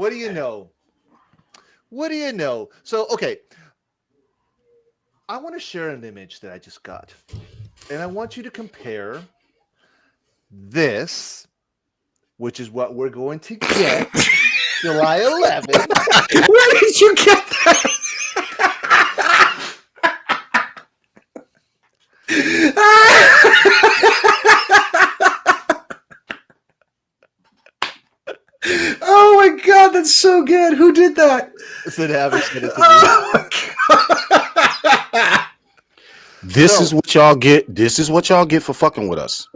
What do you know? What do you know? So, okay. I want to share an image that I just got. And I want you to compare this, which is what we're going to get July 11th. Where did you get that? Oh my God, that's so good. Who did that? Sid Havish did it to me. Oh my God. This is what y'all get. This is what y'all get for fucking with us.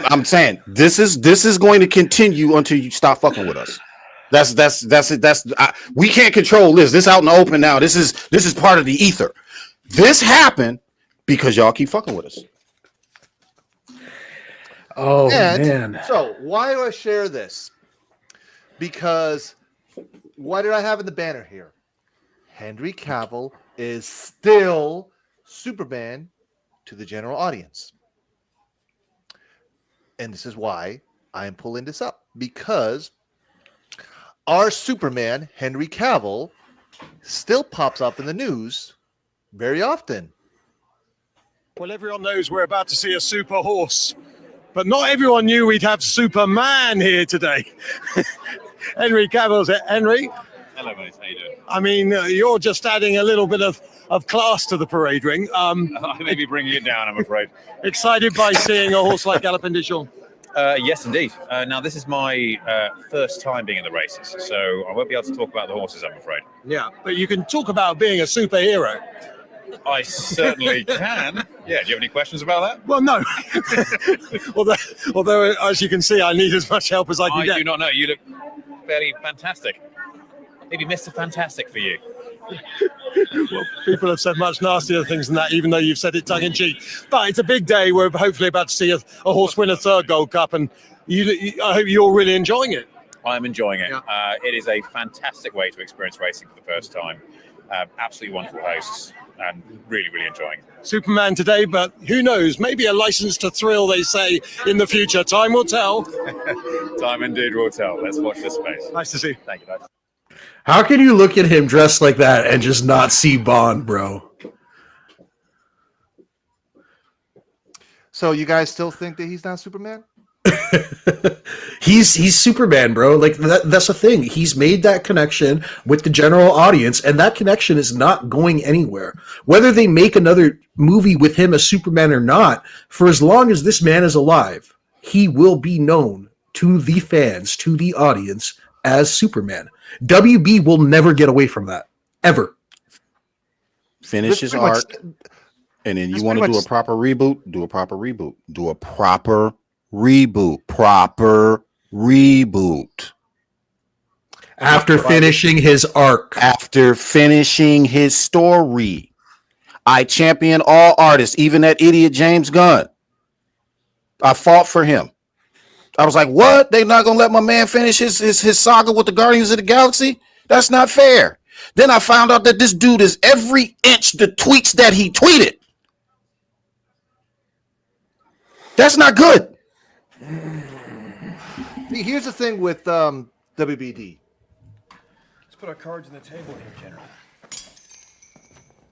I'm saying this is going to continue until you stop fucking with us. That's it. We can't control this. This out in the open now. This is part of the ether. This happened because y'all keep fucking with us. Oh, man. So why do I share this? Because what did I have in the banner here? Henry Cavill is still Superman to the general audience. And this is why I am pulling this up. Because our Superman, Henry Cavill, still pops up in the news very often. Well, everyone knows we're about to see a super horse, but not everyone knew we'd have Superman here today. Henry Cavill's it. Henry? Hello, mate. How you doing? I mean, you're just adding a little bit of class to the parade ring. I may be bringing it down, I'm afraid. Excited by seeing a horse like Galloping Dijon? Yes, indeed. Now, this is my first time being in the races, so I won't be able to talk about the horses, I'm afraid. Yeah, but you can talk about being a superhero. I certainly can. Yeah, do you have any questions about that? Well, no. although, as you can see, I need as much help as I can get. I do not know. You look fairly fantastic. Maybe Mr. Fantastic for you. Well, people have said much nastier things than that, even though you've said it tongue-in-cheek. But it's a big day. We're hopefully about to see a horse win a third Gold Cup, and I hope you're really enjoying it. I'm enjoying it. Yeah. It is a fantastic way to experience racing for the first time. Absolutely wonderful hosts, and really, really enjoying it. Superman today, but who knows? Maybe a license to thrill, they say, in the future. Time will tell. Time indeed will tell. Let's watch this space. Nice to see you. Thank you, guys. How can you look at him dressed like that and just not see Bond, bro? So you guys still think that he's not Superman? He's Superman, bro. Like that's the thing. He's made that connection with the general audience, and that connection is not going anywhere. Whether they make another movie with him as Superman or not, for as long as this man is alive, he will be known to the fans, to the audience, as Superman. WB will never get away from that. Ever. Finish his arc. And then you want to do a proper reboot? Do a proper reboot. Do a proper reboot. Proper reboot. After finishing his arc. After finishing his story. I champion all artists, even that idiot James Gunn. I fought for him. I was like, what? They not going to let my man finish his saga with the Guardians of the Galaxy? That's not fair. Then I found out that this dude is every inch the tweets that he tweeted. That's not good. See, here's the thing with WBD. Let's put our cards on the table here, General.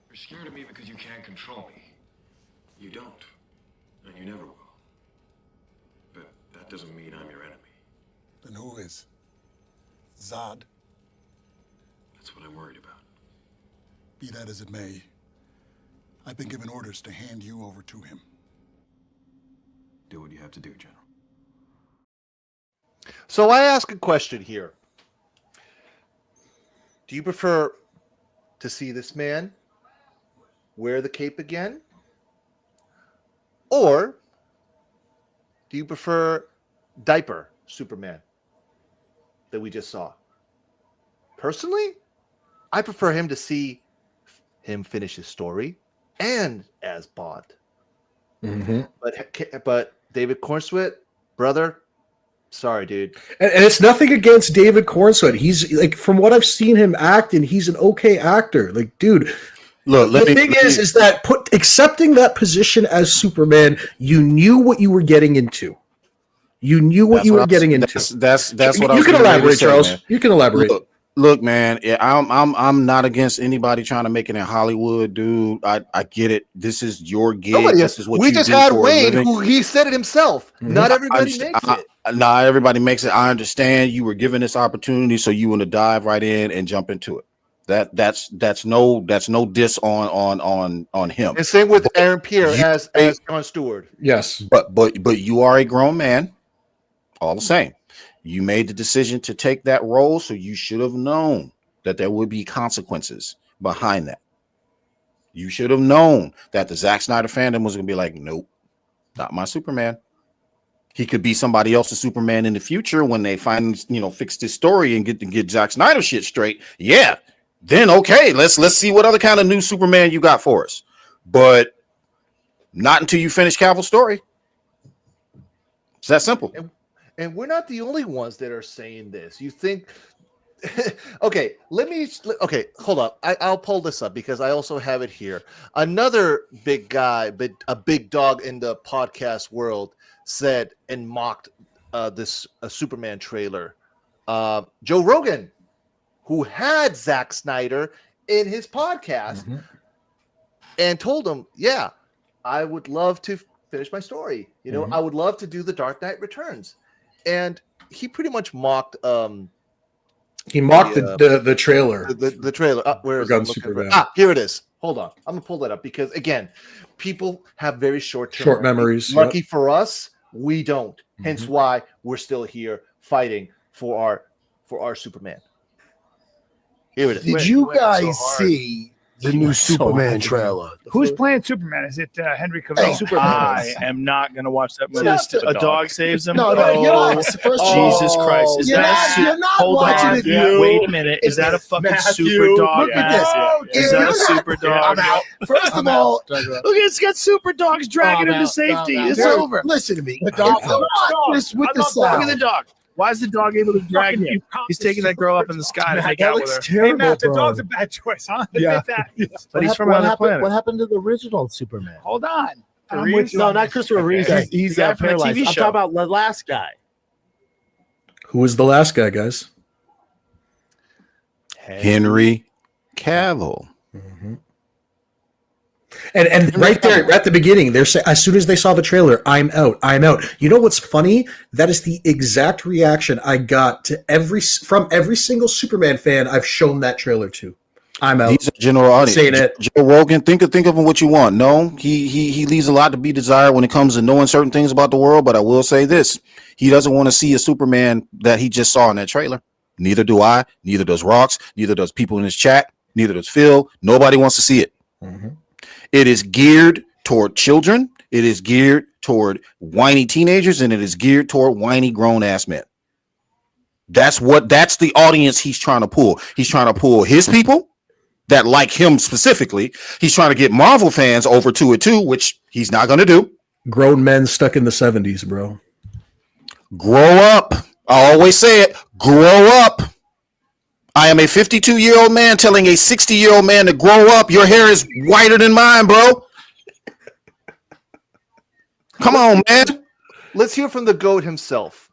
You're scared of me because you can't control me. You don't, and you never will. But that doesn't mean I'm your enemy. Then who is? Zod? That's what I'm worried about. Be that as it may, I've been given orders to hand you over to him. Do what you have to do, General. So I ask a question here. Do you prefer to see this man wear the cape again? Or do you prefer diaper Superman that we just saw? Personally, I prefer him to see him finish his story and as Bond. Mm-hmm. But David Corenswet, brother, sorry, dude. And it's nothing against David Corenswet. He's like, from what I've seen him act, and he's an okay actor. Like, dude, look. The thing is that accepting that position as Superman, you knew what you were getting into. You knew what you were getting into. That's what I you was can getting ready to elaborate, say, Charles. man. You can elaborate. Look, man. Yeah, I'm not against anybody trying to make it in Hollywood, dude. I get it. This is your gig. Nobody This is. is what We you just do had for a Wayne, living. who he said it himself. Not everybody makes it. Not everybody makes it. I understand you were given this opportunity, so you want to dive right in and jump into it. That's no diss on him. And same with Aaron Pierre as Jon Stewart. Yes, but you are a grown man. All the same, you made the decision to take that role, so you should have known that there would be consequences behind that. You should have known that the Zack Snyder fandom was going to be like, nope, not my Superman. He could be somebody else's Superman in the future when they fix this story and get Zack Snyder shit straight. Yeah, then okay, let's see what other kind of new Superman you got for us. But not until you finish Cavill's story. It's that simple. And we're not the only ones that are saying this. You think? Okay, hold up. I'll pull this up because I also have it here. Another big guy, but a big dog in the podcast world, said and mocked this Superman trailer. Joe Rogan, who had Zack Snyder in his podcast, and told him, "Yeah, I would love to finish my story. I would love to do the Dark Knight Returns," and he pretty much mocked. He mocked the trailer. The trailer. Where is it? Superman. Here it is. Hold on. I'm gonna pull that up because again, people have very short memories. Lucky for us, we don't. Hence why we're still here fighting for our Superman. Here it is. Did you guys see the new Superman trailer? Who's playing Superman? Is it Henry Cavill? Superman. I am not going to watch that movie. A dog saves him. No, you're not. First of all, Jesus Christ! Is that you're not hold watching on? it. Wait a minute. Is that a fucking super dog? Look at this. Is that a super dog? I'm out. First of all, look, it's got super dogs dragging him to safety. It's over. Listen to me. The dog. This with the Look sound. at the dog. Why is the dog able to drag him? He's taking that girl up in the sky to make out with her. Hey, Matt, the dog's a bad choice, huh? Yeah. But he's from another planet. What happened to the original Superman? Hold on. No, not Christopher Reeve. Okay. He's The guy from the paralyzed. TV I'm show. talking about the last guy. Who was the last guy, guys? Henry Cavill. And right there at the beginning, they're saying, as soon as they saw the trailer, I'm out. You know what's funny? That is the exact reaction I got to from every single Superman fan I've shown that trailer to. I'm out. He's a general audience. Saying it. Joe Rogan, think of him what you want. No, he leaves a lot to be desired when it comes to knowing certain things about the world. But I will say this: he doesn't want to see a Superman that he just saw in that trailer. Neither do I. Neither does Rox. Neither does people in his chat. Neither does Phil. Nobody wants to see it. It is geared toward children. It is geared toward whiny teenagers, and it is geared toward whiny grown-ass men. That's the audience he's trying to pull. He's trying to pull his people that like him specifically. He's trying to get Marvel fans over to it too, which he's not going to do. Grown men stuck in the 70s, bro. Grow up. I always say it. Grow up. I am a 52-year-old man telling a 60-year-old man to grow up. Your hair is whiter than mine, bro. Come on, man. Let's hear from the GOAT himself.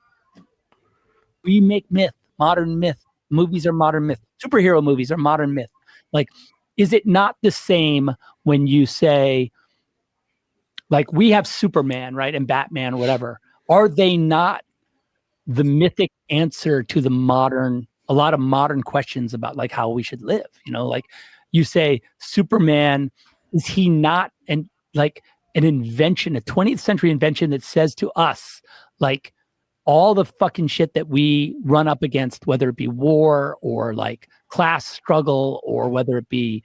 We make myth, modern myth. Movies are modern myth. Superhero movies are modern myth. Like, is it not the same when you say, like, we have Superman, right, and Batman, whatever. Are they not the mythic answer to a lot of modern questions about like how we should live? Like you say, Superman, is he not an invention, a 20th century invention that says to us, like, all the fucking shit that we run up against, whether it be war or like class struggle, or whether it be,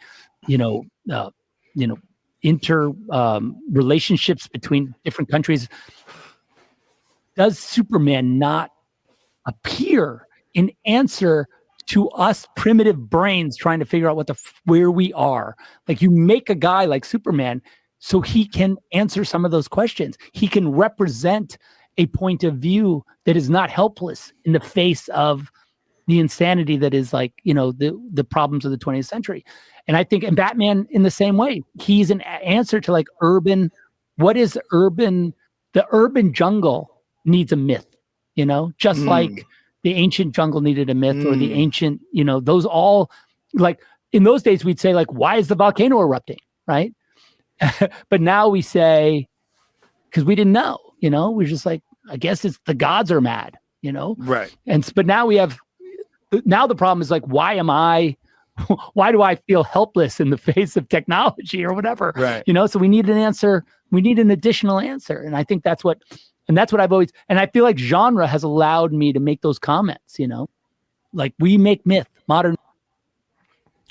inter relationships between different countries, does Superman not appear in answer to us primitive brains trying to figure out where we are? Like, you make a guy like Superman so he can answer some of those questions. He can represent a point of view that is not helpless in the face of the insanity that is, like, the problems of the 20th century. And I think, and Batman in the same way, he's an answer to like the urban jungle needs a myth. you know, just like the ancient jungle needed a myth or the ancient, you know, those all like in those days we'd say like, why is the volcano erupting? Right. But now we say, because we didn't know, you know, we're just like, I guess it's the gods are mad, you know? Right. But now the problem is like, why do I feel helpless in the face of technology or whatever? Right. You know, so we need an answer. We need an additional answer. And I think that's what I've always, and I feel like genre has allowed me to make those comments, you know, like we make myth, modern.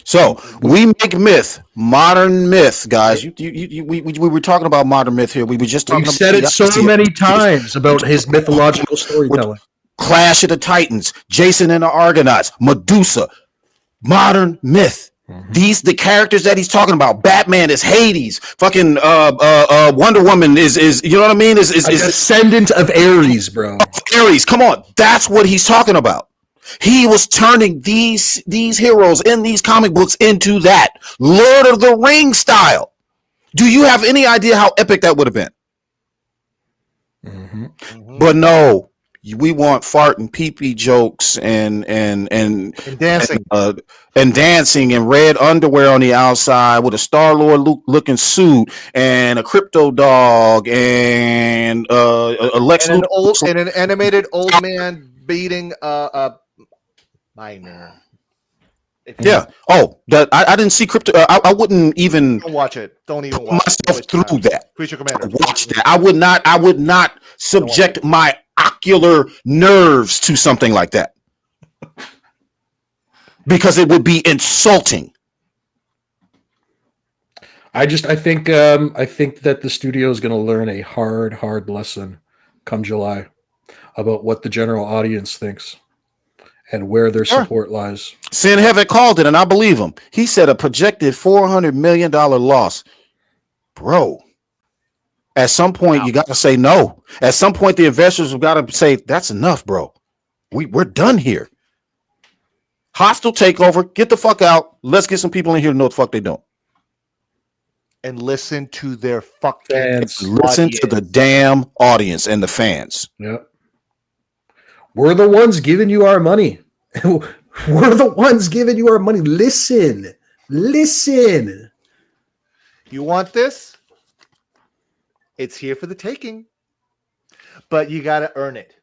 So we make myth, modern myth, guys. We were talking about modern myth here. We were just talking You've about said it so many times about his mythological storytelling. Clash of the Titans, Jason and the Argonauts, Medusa, modern myth. The characters that he's talking about. Batman is Hades. Fucking Wonder Woman is you know what I mean? Is a descendant of Ares, bro. Ares, come on. That's what he's talking about. He was turning these heroes in these comic books into that Lord of the Rings style. Do you have any idea how epic that would have been? But no, we want fart and pee-pee jokes and dancing and dancing and red underwear on the outside with a Star-Lord looking suit and a crypto dog and a Lex Luthor and an animated old man beating a minor. Yeah. Oh, I didn't see crypto. I wouldn't even watch it. Don't even put watch myself through that. Creature Commander. Watch that. I would not subject my ocular nerves to something like that because it would be insulting. I think that the studio is going to learn a hard lesson come July about what the general audience thinks and where their support lies. Sin Heaven called it, and I believe him. He said a projected $400 million loss. Bro, at some point, you got to say no. At some point, the investors have got to say, that's enough, bro. We're done here. Hostile takeover. Get the fuck out. Let's get some people in here to know what the fuck they doing. And listen to their fucking fans. Listen to the damn audience and the fans. Yep. We're the ones giving you our money. We're the ones giving you our money. Listen. You want this? It's here for the taking. But you got to earn it.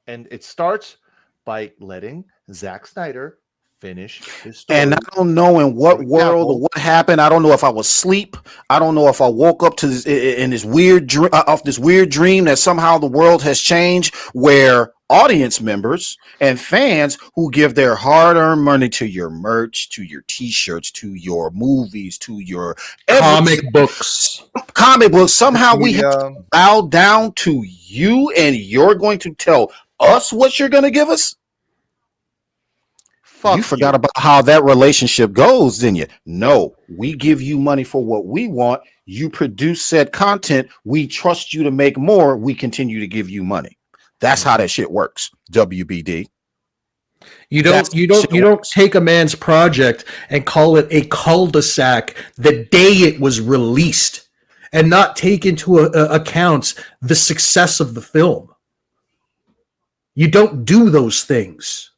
And it starts by letting Zack Snyder finish his story. And I don't know in what world or what happened. I don't know if I was asleep. I don't know if I woke up to this in this weird dream, off this weird dream that somehow the world has changed, where audience members and fans who give their hard-earned money to your merch, to your t-shirts, to your movies, to your comic books, somehow we have to bow down to you, and you're going to tell us what you're going to give us? You forgot about how that relationship goes, didn't you? No, we give you money for what we want. You produce said content. We trust you to make more. We continue to give you money. That's how that shit works. WBD. You don't take a man's project and call it a cul-de-sac the day it was released and not take into account the success of the film. You don't do those things.